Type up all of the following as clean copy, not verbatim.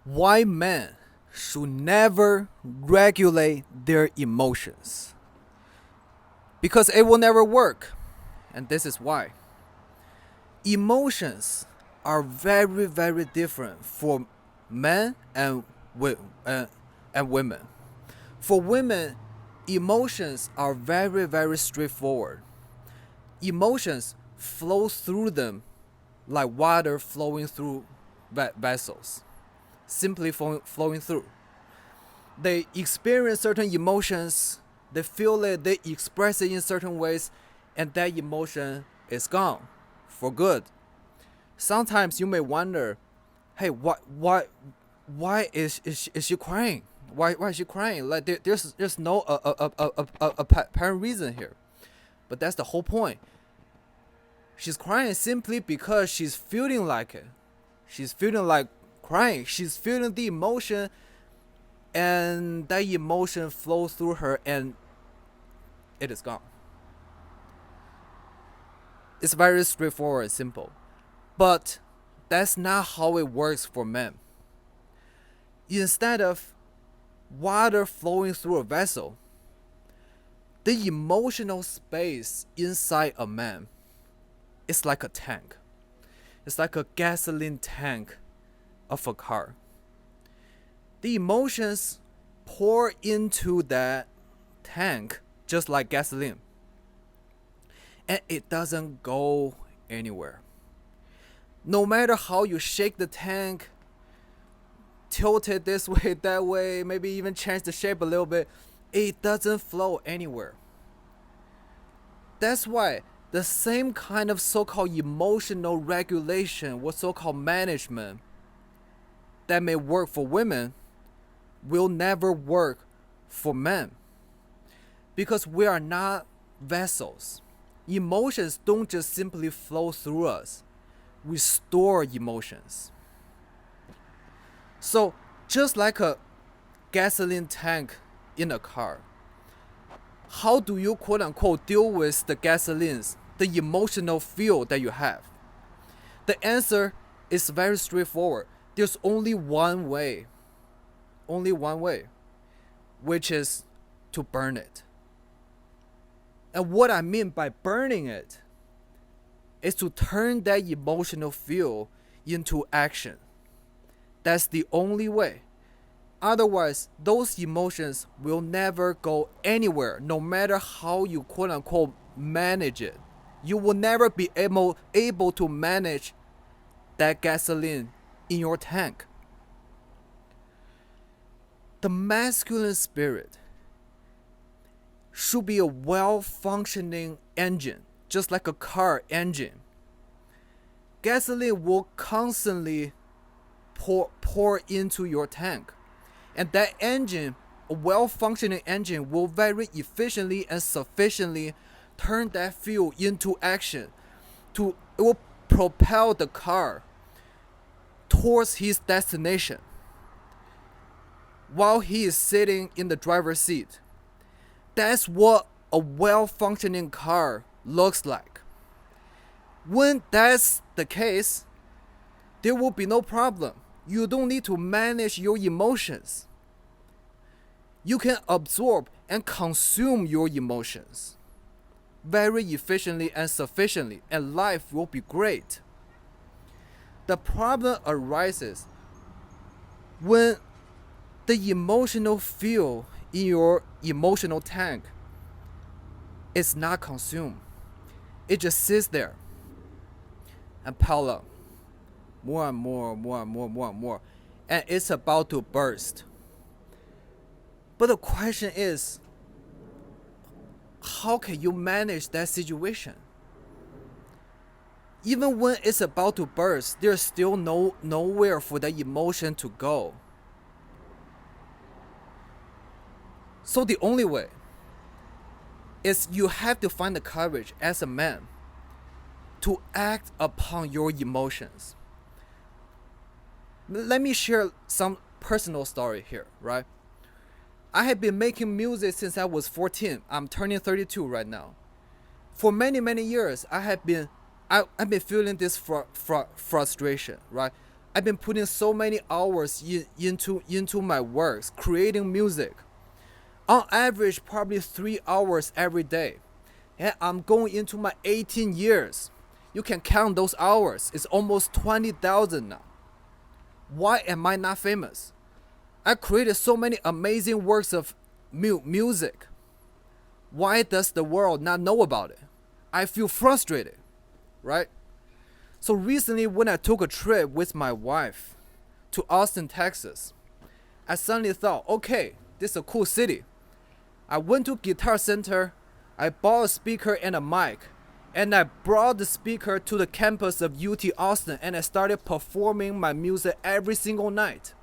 Why men should never regulate their emotions? Because it will never work. And this is why. Emotions are very, very different for men and women. For women, emotions are very, very straightforward. Emotions flow through them like water flowing through vessels, simply flowing through. They experience certain emotions, they feel it, they express it in certain ways, and that emotion is gone for good. Sometimes you may wonder, hey, why is she crying? Why is she crying? Like there's no apparent reason here. But that's the whole point. She's crying simply because she's feeling like it. She's feeling like crying. She's feeling the emotion, and that emotion flows through her, and it is gone. It's very straightforward and simple. But that's not how it works for men. Instead of water flowing through a vessel, the emotional space inside a man is like a tank. It's like a gasoline tank of a car. The emotions pour into that tank just like gasoline, and it doesn't go anywhere. No matter how you shake the tank, tilt it this way, that way, maybe even change the shape a little bit, it doesn't flow anywhere. That's why the same kind of so-called emotional regulation, what so-called management that may work for women will never work for men. Because we are not vessels. Emotions don't just simply flow through us. We store emotions. So just like a gasoline tank in a car, how do you quote unquote deal with the gasolines, the emotional fuel that you have? The answer is very straightforward. There's only one way, which is to burn it. And what I mean by burning it is to turn that emotional fuel into action. That's the only way. Otherwise, those emotions will never go anywhere, no matter how you quote unquote manage it. You will never be able to manage that gasoline in your tank. The masculine spirit should be a well-functioning engine, just like a car engine. Gasoline will constantly pour into your tank, and that engine, a well-functioning engine, will very efficiently and sufficiently turn that fuel into action. It will propel the car towards his destination while he is sitting in the driver's seat. That's what a well-functioning car looks like. When that's the case, there will be no problem. You don't need to manage your emotions. You can absorb and consume your emotions very efficiently and sufficiently, and life will be great. The problem arises when the emotional fuel in your emotional tank is not consumed. It just sits there and pile up more and more, and it's about to burst. But the question is, how can you manage that situation? Even when it's about to burst, there's still nowhere for that emotion to go. So the only way is you have to find the courage as a man to act upon your emotions. Let me share some personal story here, right? I have been making music since I was 14. I'm turning 32 right now. For many years, I've been feeling this frustration, right? I've been putting so many hours into my works, creating music. On average, probably 3 hours every day. And I'm going into my 18 years. You can count those hours. It's almost 20,000 now. Why am I not famous? I created so many amazing works of music. Why does the world not know about it? I feel frustrated, right? So recently when I took a trip with my wife to Austin, Texas, I suddenly thought, okay, this is a cool city. I went to Guitar Center, I bought a speaker and a mic, and I brought the speaker to the campus of UT Austin and I started performing my music every single night.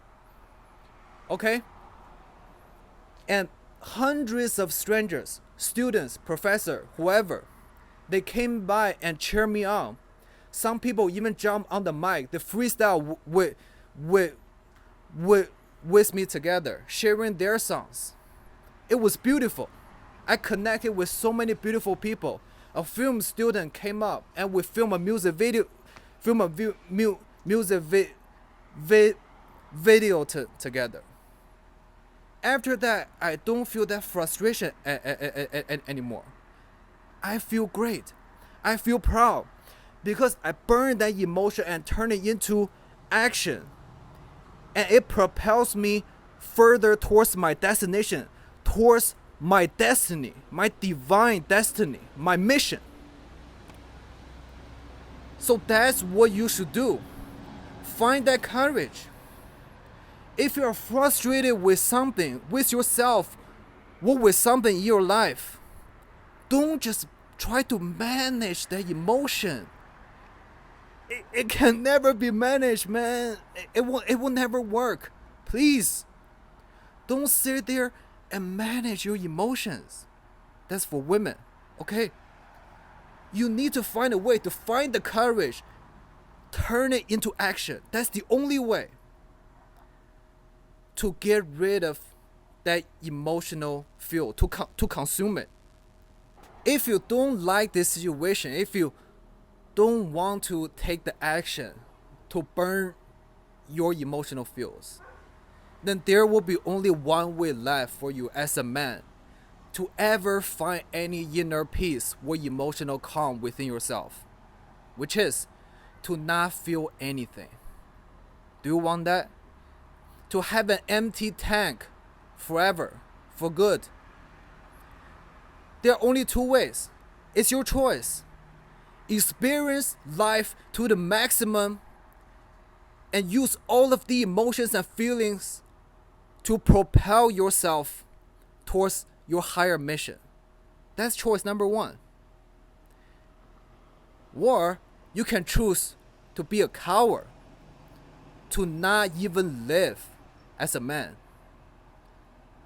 Okay? And hundreds of strangers, students, professor, whoever, they came by and cheered me on. Some people even jumped on the mic, they freestyle with me together, sharing their songs. It was beautiful. I connected with so many beautiful people. A film student came up and we filmed a music video, together. After that, I don't feel that frustration anymore. I feel great. I feel proud because I burned that emotion and turned it into action. And it propels me further towards my destination, towards my destiny, my divine destiny, my mission. So that's what you should do. Find that courage. If you're frustrated with something, with yourself, or with something in your life, don't just try to manage that emotion. It can never be managed, man. It will never work. Please, don't sit there and manage your emotions. That's for women, okay? You need to find a way to find the courage, turn it into action. That's the only way to get rid of that emotional fuel, to consume it. If you don't like this situation, if you don't want to take the action to burn your emotional fuels, then there will be only one way left for you as a man to ever find any inner peace or emotional calm within yourself, which is to not feel anything. Do you want that? To have an empty tank forever, for good? There are only two ways. It's your choice. Experience life to the maximum and use all of the emotions and feelings to propel yourself towards your higher mission. That's choice number one. Or you can choose to be a coward, to not even live as a man,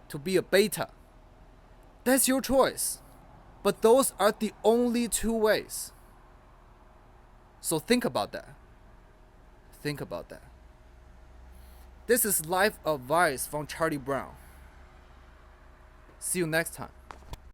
to be a beta. That's your choice. But those are the only two ways. So think about that. Think about that. This is life advice from Charlie Brown. See you next time.